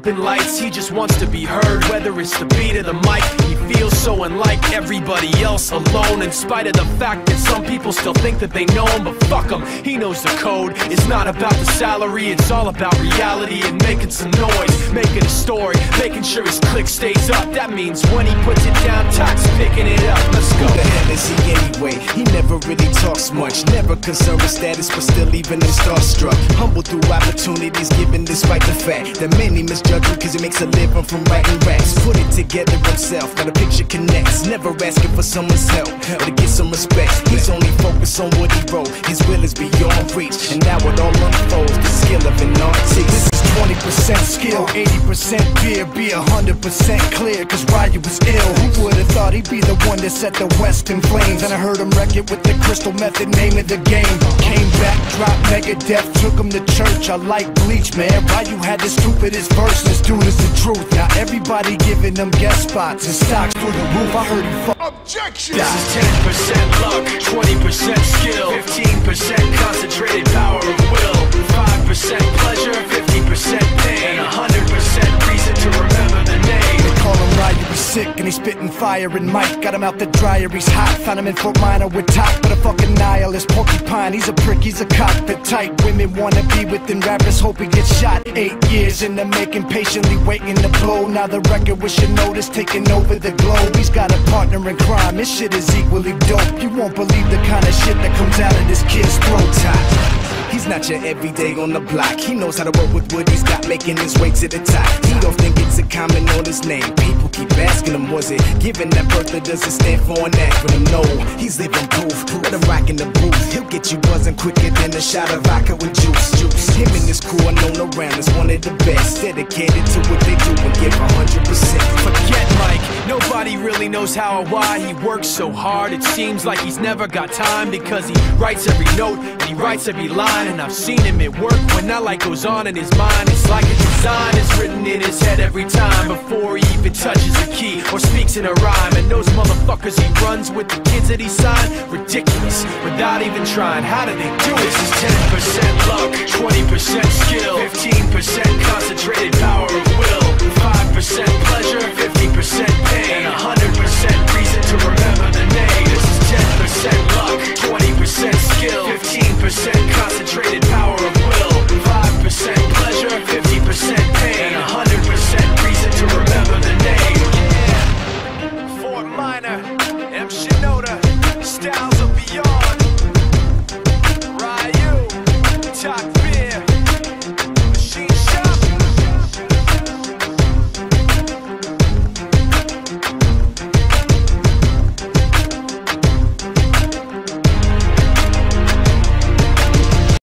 up in lights, he just wants to be heard. Whether it's the beat of the mic, he feels so unlike everybody else, alone. In spite of the fact that some people still think that they know him, but fuck him, he knows the code. It's not about the salary, it's all about reality and making some noise, making a story, making sure his click stays up. That means when he puts it down, Tox picking it up. Let's go. Who the hell is he anyway? He never really talks much, never concerned with status, but still leaving him starstruck. Humble through opportunities given despite the fact that many misjudge him cause he makes a living from writing raps. Put it together himself, got a picture connects, never asking for someone's help or to get some respect. He's only focused on what he wrote, his will is beyond reach, and now it all unfolds, the skill of an artist. This is 20% skill, 80% fear, be 100% clear, cause Ryu was ill. Who would've thought he'd be the one that set the West in flames? And I heard him wreck it with the Crystal Method, name of the game. Came back, dropped Megadeth, took him to church. I like Bleach, man. Ryu had the stupidest verse, this dude is the truth. Now everybody giving them guest spots and stocks through the roof. I heard he Objection! This is 10% luck, 20% skill, 15% concentrated power of will, 5% pleasure, 50% pain, and 100% reason to remember the name. They call him Ryu, he's sick and he's spitting fire and Mike got him out the dryer, he's hot. Found him in Fort Minor with top, but a fucking nihilist porcupine. He's a prick, he's a cockpit type. Women wanna be within rappers, hope he gets shot. 8 years in the making, patiently waiting to blow. Now the record with your notice taking over the globe. He's got a partner in crime, this shit is equally dope. You won't believe the kind of shit that comes out of this kid's throat. He's not your everyday on the block. He knows how to work with what he's got, making his way to the top. He don't think it's a comment on his name. People keep asking him, was it given that birth or does it stand for an acronym? No, he's living proof. Let him rock in the booth. He'll get you buzzing quicker than a shot of vodka with juice. Him and his crew are known around as one of the best, dedicated to what they do and give 100%. Forget Mike, nobody really knows how or why he works so hard. It seems like he's never got time because he writes every note and he writes every line. And I've seen him at work when that light goes on in his mind. It's like a design is written in his head every time before he even touches a key or speaks in a rhyme. And those motherfuckers he runs with, the kids that he signed, ridiculous, without even trying. How do they do it? This is 10% luck, 20% skill, 15% concentrated power